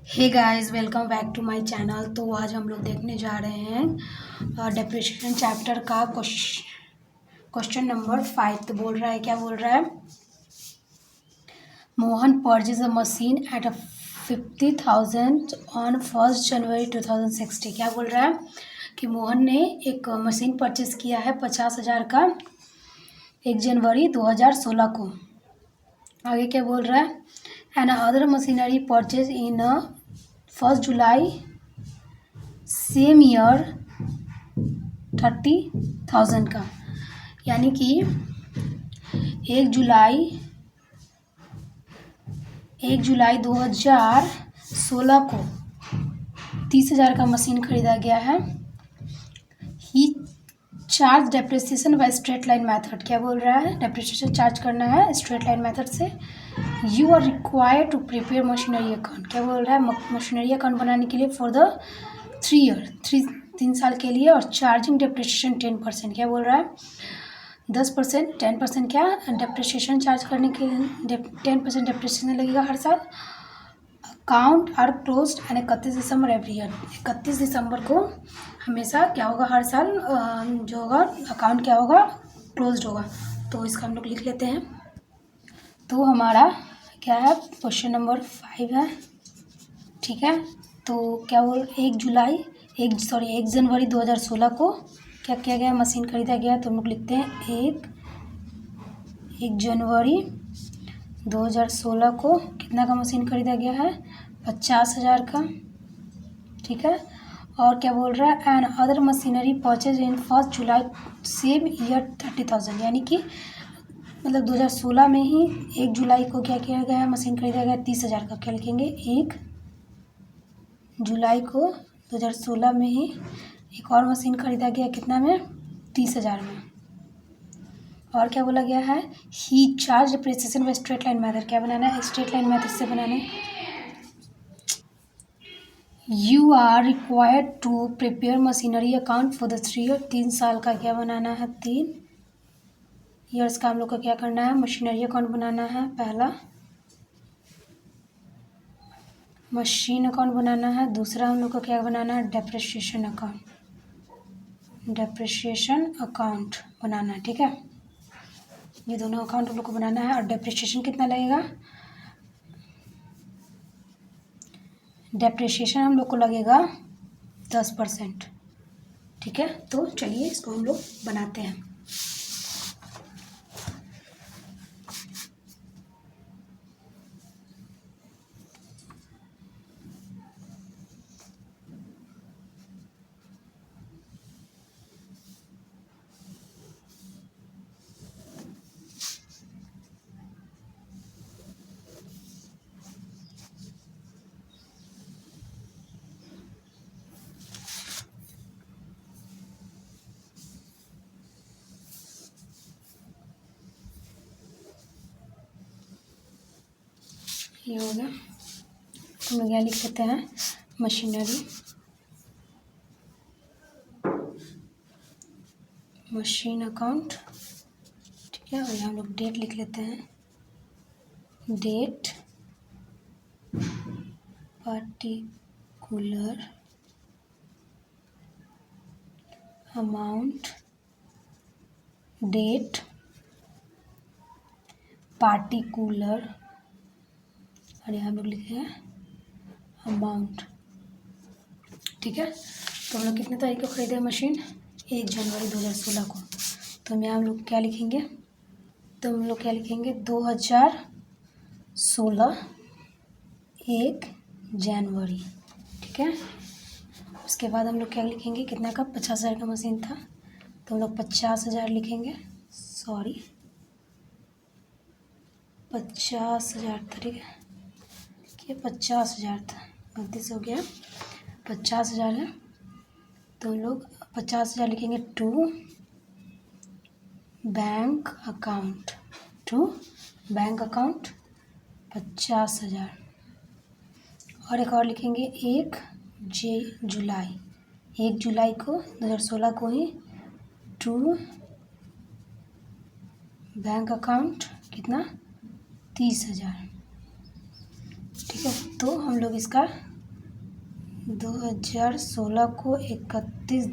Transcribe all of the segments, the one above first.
Hey guys, welcome back to my channel. तो आज हम लोग देखने जा रहे हैं डेप्रिसिएशन चैप्टर का क्वेश्चन नंबर 5। तो बोल रहा है, क्या बोल रहा है? Mohan purchase a machine at 50,000 on 1 January 2060। क्या बोल रहा है कि मोहन ने एक मशीन परचेज किया है 50,000 का 1 जनवरी 2016 को। आगे क्या बोल रहा है? Another machinery purchase in 1 July same year 30,000 का, यानी कि 1 जुलाई 2016 को 30,000 का मशीन खरीदा गया है। He charge depreciation by straight line method. क्या बोल रहा है? डेप्रिसिएशन चार्ज करना है स्ट्रेट लाइन मेथड से। You are required to prepare machinery account. क्या बोल रहा है? मशीनरी अकाउंट बनाने के लिए फॉर द 3 साल के लिए, और चार्जिंग डेप्रिसिएशन 10%। क्या बोल रहा है? 10%, 10% क्या डेप्रिसिएशन चार्ज करने के लिए 10% डेप्रिसिएशन लगेगा हर साल। Account are closed end 31 December every year. 31 दिसंबर को हमेशा क्या होगा? हर साल जो होगा अकाउंट क्या होगा? क्लोज्ड होगा। तो इसका हम लोग लिख लेते हैं। तो हमारा क्या है? क्वेश्चन नंबर 5 है, ठीक है। तो क्या बोल 1 जनवरी 2016 को क्या किया गया? मशीन खरीदा गया। तो हम लोग लिखते हैं 1 जनवरी 2016 को कितना का मशीन खरीदा गया है? 50,000 का, ठीक है। और क्या बोल रहा है? Another machinery purchase in 1 July same year 30,000, यानी कि मतलब 2016 में ही 1 जुलाई को क्या किया गया है? मशीन खरीदा गया 30,000 का। क्या लिखेंगे? 1 जुलाई को 2016 में ही एक और मशीन खरीदा गया, कितना में? 30,000 में। और क्या बोला गया है? He charge depreciation by straight line method. क्या बनाना है? स्ट्रेट लाइन मेथड से बनाना है। You are required to prepare machinery account for the 3 year. 3 साल का क्या बनाना है? 3 ईयर्स का हम लोग को क्या करना है? मशीनरी अकाउंट बनाना है। पहला मशीन अकाउंट बनाना है। दूसरा हम लोग को क्या बनाना है? डेप्रिसिएशन अकाउंट बनाना है, ठीक है। ये दोनों अकाउंट हम लोग को बनाना है। और डेप्रिसिएशन कितना लगेगा? डेप्रिसिएशन हम लोग को लगेगा 10%, ठीक है। तो चलिए इसको हम लोग बनाते हैं। ये हो गया। हम लोग यहाँ लिख लेते हैं मशीन अकाउंट, ठीक है। और यहाँ हम लोग डेट लिख लेते हैं। Date particular amount, date particular, और यहाँ हम लोग लिखे हैं अमाउंट, ठीक है। तो हम लोग कितने तारीख को खरीदे मशीन? 1 जनवरी 2016 को। तो हम यहाँ हम लोग क्या लिखेंगे? 2016 1 जनवरी, ठीक है। उसके बाद हम लोग क्या लिखेंगे? कितना का? 50,000 का मशीन था, तो हम लोग 50,000 लिखेंगे। 50,000 था, ठीक है। ये 50,000 था, गलती से हो गया। 50,000 है, तो हम लोग 50,000 लिखेंगे टू बैंक अकाउंट। 50,000। और एक और लिखेंगे 1 जुलाई को 2016 को ही टू बैंक अकाउंट, कितना? 30,000, ठीक है। तो हम लोग इसका 2016 को 31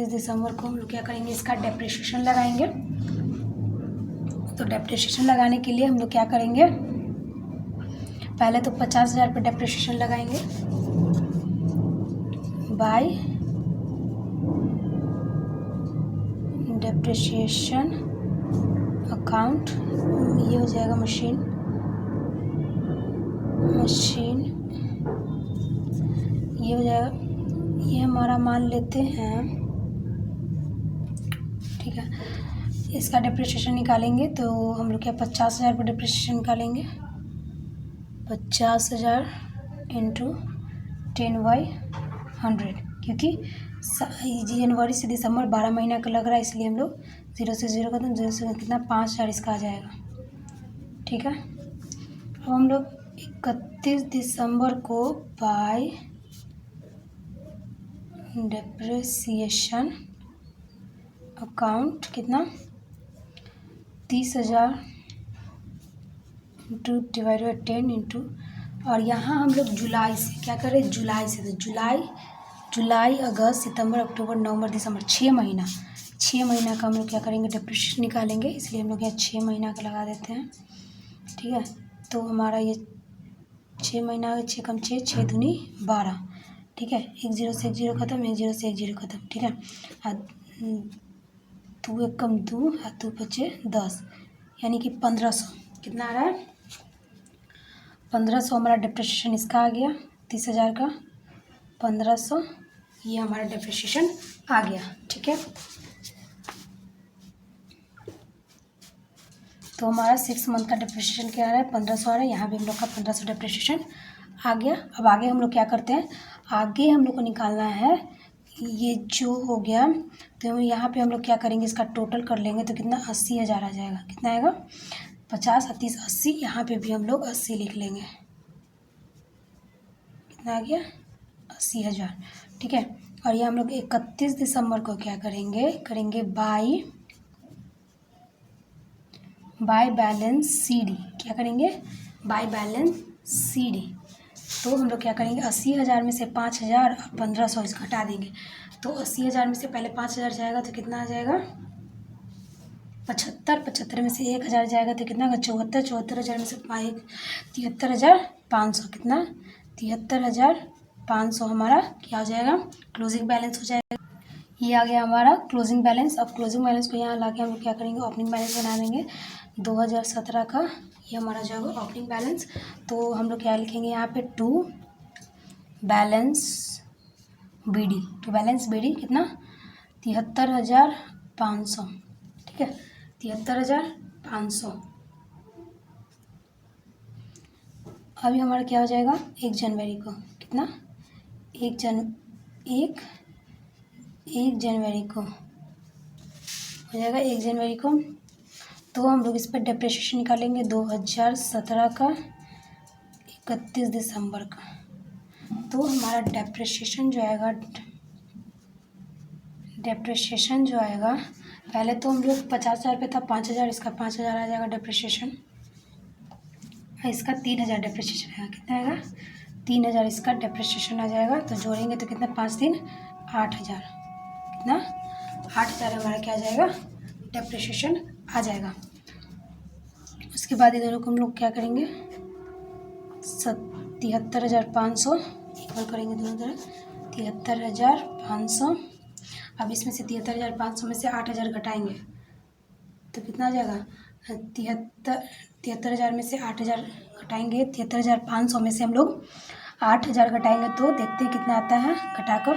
दिसंबर को हम लोग क्या करेंगे, इसका डेप्रिसिएशन लगाएंगे। तो डेप्रिसिएशन लगाने के लिए हम लोग क्या करेंगे, पहले तो 50,000 पर डेप्रिसिएशन लगाएंगे बाय डेप्रिसिएशन अकाउंट। ये हो जाएगा मशीन ये हो जाएगा, ये हमारा मान लेते हैं, ठीक है। इसका डिप्रिसिएशन निकालेंगे तो हम लोग क्या 50,000 पर डिप्रिसिएशन निकालेंगे, 50,000 इंटू 10/100, क्योंकि जनवरी से दिसंबर 12 महीना का लग रहा है, इसलिए हम लोग 0 से 0 खत्म, 0 से कितना 5,000 इसका आ जाएगा, ठीक है। अब हम लोग 31 दिसंबर को बाय डेप्रिसिएशन अकाउंट कितना 30,000 इंटू डिवाइड बाई 10 इंटू, और यहाँ हम लोग जुलाई से क्या करें, जुलाई से, तो जुलाई अगस्त सितंबर अक्टूबर नवंबर दिसंबर 6 महीना का हम लोग क्या करेंगे, डेप्रिसिएशन निकालेंगे, इसलिए हम लोग यहाँ 6 महीना का लगा देते हैं, ठीक है। तो हमारा ये 6 महीना, 6 कम 6, 6 दूनी 12, ठीक है। 1 0 से 1 0 खत्म, 1 0 से 1 0 खत्म, ठीक है। 2 1 कम 2, 2 5 10, यानी कि 1500 कितना आ रहा है, 1500 हमारा डेप्रिसिएशन इसका आ गया 30,000 का, 1500 ये हमारा डेप्रिसिएशन आ गया, ठीक है। तो हमारा 6 मंथ का डेप्रिसिएशन क्या आ रहा है, 1500 आ रहा है, यहाँ भी हम लोग का 1500 डेप्रिसिएशन आ गया। अब आगे हम लोग क्या करते हैं, आगे हम लोग को निकालना है, ये जो हो गया, तो यहाँ पे हम लोग क्या करेंगे, इसका टोटल कर लेंगे तो कितना 80,000 आ जाएगा, कितना आएगा 50 30 80, यहाँ पे भी हम लोग 80 लिख लेंगे, कितना आ गया 80,000, ठीक है। और ये हम लोग 31 दिसंबर को क्या करेंगे बाय बैलेंस CD, क्या करेंगे, बाय बैलेंस CD। तो हम लोग क्या करेंगे, 80,000 में से 5,000 और 1500 इसको हटा देंगे, तो 80,000 में से पहले 5,000 जाएगा तो कितना आ जाएगा 75, 75 में से 1,000 जाएगा तो कितना 74, 74,000 में से 73,500, कितना 73,500 हमारा क्या हो जाएगा, क्लोजिंग बैलेंस हो जाएगा। ये आ गया हमारा क्लोजिंग बैलेंस। अब क्लोजिंग बैलेंस को यहाँ ला के हम लोग क्या करेंगे, ओपनिंग बैलेंस बना देंगे 2017 का, ये हमारा जो है ओपनिंग बैलेंस। तो हम लोग क्या लिखेंगे यहाँ पे, टू बैलेंस BD कितना 73,500, ठीक है 73,500। अभी हमारा क्या हो जाएगा, 1 जनवरी को कितना 1 जनवरी को हो जाएगा, 1 जनवरी को। तो हम लोग इस पर डेप्रिसिएशन निकालेंगे 2017 का 31 दिसंबर का। तो हमारा डेप्रिसिएशन जो आएगा, पहले तो हम लोग 50,000 पे था, 5,000 इसका 5,000 आ जाएगा डेप्रिसिएशन, इसका 3,000 डेप्रिसिएशन आएगा, कितना आएगा 3,000 इसका डेप्रिसिएशन आ जाएगा। तो जोड़ेंगे तो कितना 5 3 8,000, कितना 8,000 हमारा क्या आ जाएगा, डेप्रिसिएशन आ जाएगा। उसके बाद इधर को हम लोग क्या करेंगे, 73,500 इक्वल करेंगे दोनों तरफ, 73,500। अब इसमें से 73,500 में से 8,000 घटाएंगे तो कितना आ जाएगा, 73,000 में से 8,000 घटाएंगे, 73,500 में से हम लोग 8,000 घटाएंगे तो देखते हैं कितना आता है घटाकर।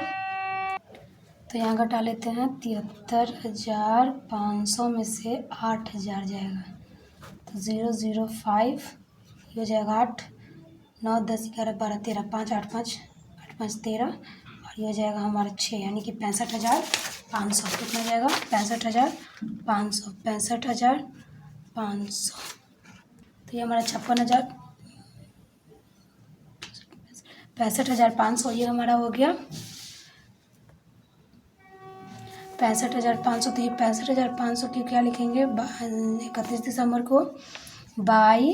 तो यहाँ घटा लेते हैं, 73,500 में से 8,000 जाएगा तो 005, ये हो जाएगा 8 9 10 11 12 13, 5 8 5 8 5 13, और ये हो जाएगा हमारा 6, यानी कि 65,500। कितना हो जाएगा 65,500, 65,500। तो ये हमारा 65,500 ये हमारा हो गया 65,500। तो ये 65,500 की क्या लिखेंगे, 31 दिसंबर को by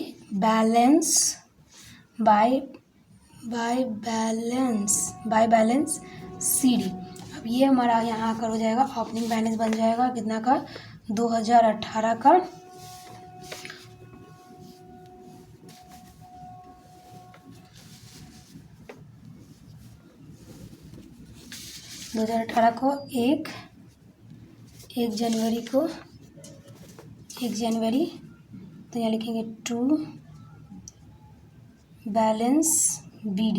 by balance C D. अब ये हमारा यहाँ आकर हो जाएगा ओपनिंग बैलेंस बन जाएगा कितना का 2018 का 2018 को एक जनवरी को 1 जनवरी तो यहाँ लिखेंगे टू बैलेंस बी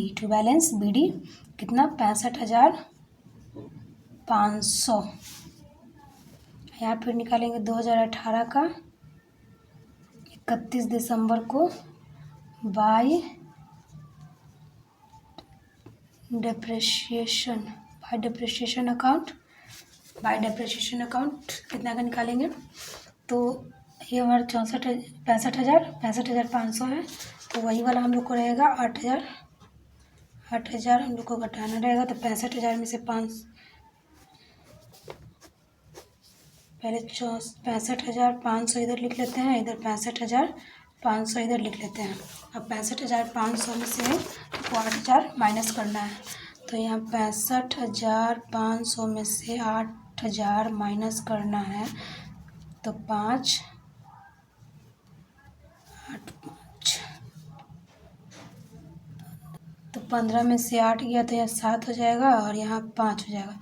डी कितना 65,500। यहाँ फिर निकालेंगे 2018 का 31 दिसंबर को बाय डेप्रिसिएशन अकाउंट कितना का निकालेंगे तो ये हमारा 65,500 है तो वही वाला हम लोग को रहेगा 8,000 हम लोग को घटाना रहेगा तो 65,000 में से 5 पहले 65,500 इधर लिख लेते हैं, इधर 65,500 इधर लिख लेते हैं। अब 65,500 में से 8,000 माइनस करना है तो यहाँ 65,500 में से 8,000 माइनस करना है तो 5 8 5 तो 15 में से 8 गया तो यहाँ 7 हो जाएगा और यहाँ 5 हो जाएगा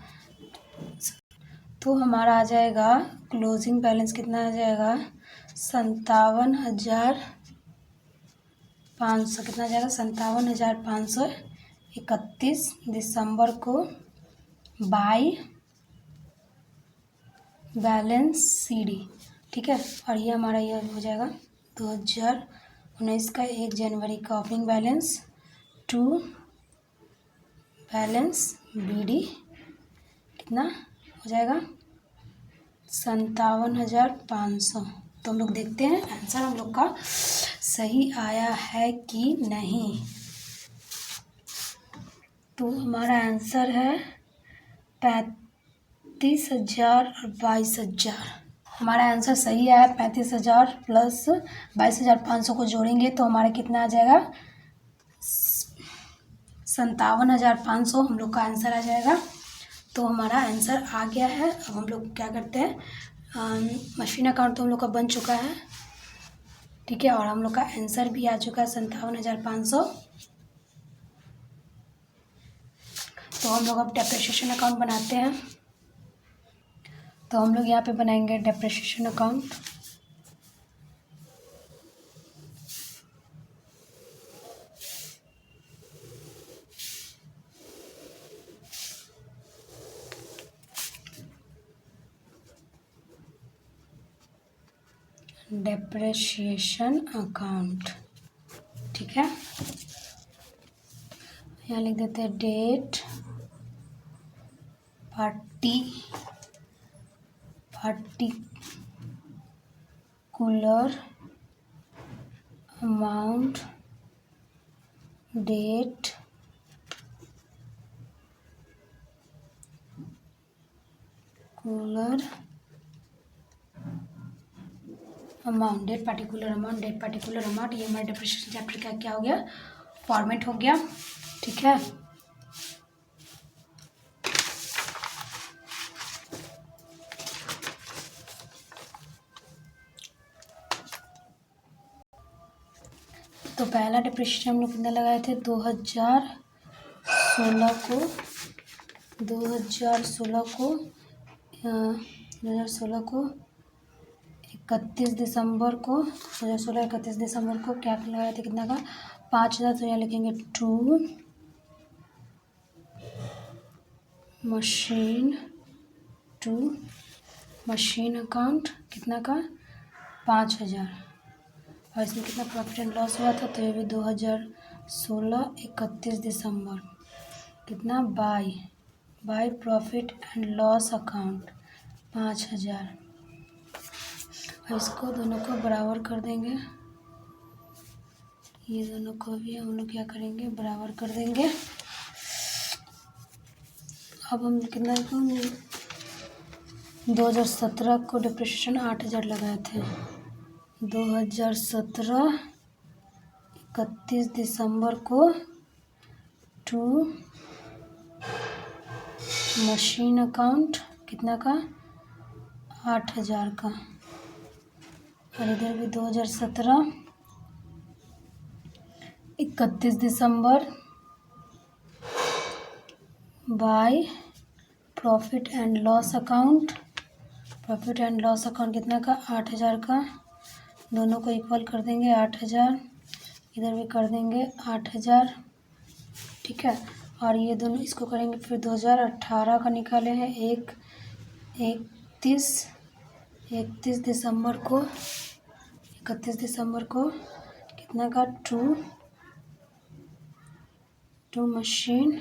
तो हमारा आ जाएगा क्लोजिंग बैलेंस कितना आ जाएगा 57,500 कितना आ जाएगा 57,500 31 दिसंबर को बाय बैलेंस सी डी। ठीक है और ये हमारा ये हो जाएगा 2019 का 1 जनवरी का opening balance to balance B D कितना हो जाएगा 57,500। तो हम लोग देखते हैं आंसर हम लोग का सही आया है कि नहीं। तो हमारा आंसर है 35,000 और 22,000। हमारा आंसर सही आया 35,000 प्लस 22,500 को जोड़ेंगे तो हमारा कितना आ जाएगा 57,500 हम लोग का आंसर आ जाएगा। तो हमारा आंसर आ गया है। अब हम लोग क्या करते हैं मशीन अकाउंट तो हम लोग का बन चुका है ठीक है और हम लोग का आंसर भी आ चुका है 57,500। तो हम लोग अब डेप्रिसिएशन अकाउंट बनाते हैं। तो हम लोग यहाँ पे बनाएंगे डेप्रिसिएशन अकाउंट। डेप्रिसिएशन अकाउंट ठीक है यहाँ लिख देते हैं date particular amount date particular amount ये हमारे डेप्रिसिएशन चैप्टर का क्या हो गया फॉर्मेट हो गया ठीक है। तो पहला डेप्रिसिएशन हम लोग कितना लगाए थे 2016 को 31 दिसंबर को 31 दिसंबर को क्या लगाए थे कितना का 5,000 तो यहाँ लिखेंगे टू मशीन अकाउंट कितना का 5,000 और इसमें कितना प्रॉफिट एंड लॉस हुआ था तो ये भी 2016 31 दिसंबर कितना bye profit and loss account 5,000 और इसको दोनों को बराबर कर देंगे। ये दोनों को भी हम लोग क्या करेंगे बराबर कर देंगे। अब हम कितना 2017 को डेप्रिसिएशन 8,000 लगाए थे 2017 31 दिसंबर को टू मशीन अकाउंट कितना का, 8,000 का। और इधर भी 2017 31 दिसंबर by profit and loss account. Profit and loss account कितना का, 8,000 का। दोनों को इक्वल कर देंगे 8,000, इधर भी कर देंगे 8,000, ठीक है। और ये दोनों इसको करेंगे फिर 2018 का निकाले हैं, 31 दिसंबर को, 31 दिसंबर को कितना का, टू मशीन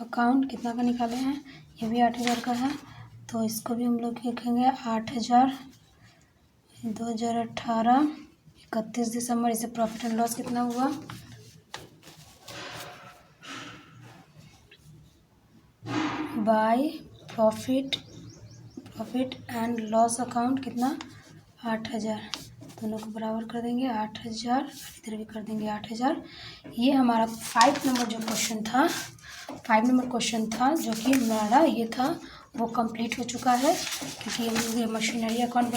अकाउंट कितना का निकाले हैं, ये भी 8,000 का है। तो इसको भी हम लोग लिखेंगे 8,000 2018 31 दिसंबर। इसे प्रॉफिट एंड लॉस कितना हुआ, bye profit and loss account कितना, 8,000। दोनों को बराबर कर देंगे 8,000, इधर भी कर देंगे 8,000। ये हमारा 5 नंबर जो क्वेश्चन था, 5 नंबर क्वेश्चन था जो कि हमारा ये था वो कंप्लीट हो चुका है, क्योंकि ये मशीनरी अकाउंट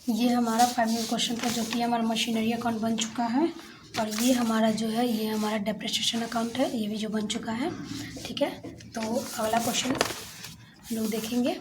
ये हमारा 5 नंबर क्वेश्चन था जो कि हमारा मशीनरी अकाउंट बन चुका है। और ये हमारा जो है ये हमारा डेप्रिसिएशन अकाउंट है, ये भी जो बन चुका है, ठीक है। तो अगला क्वेश्चन हम लोग देखेंगे।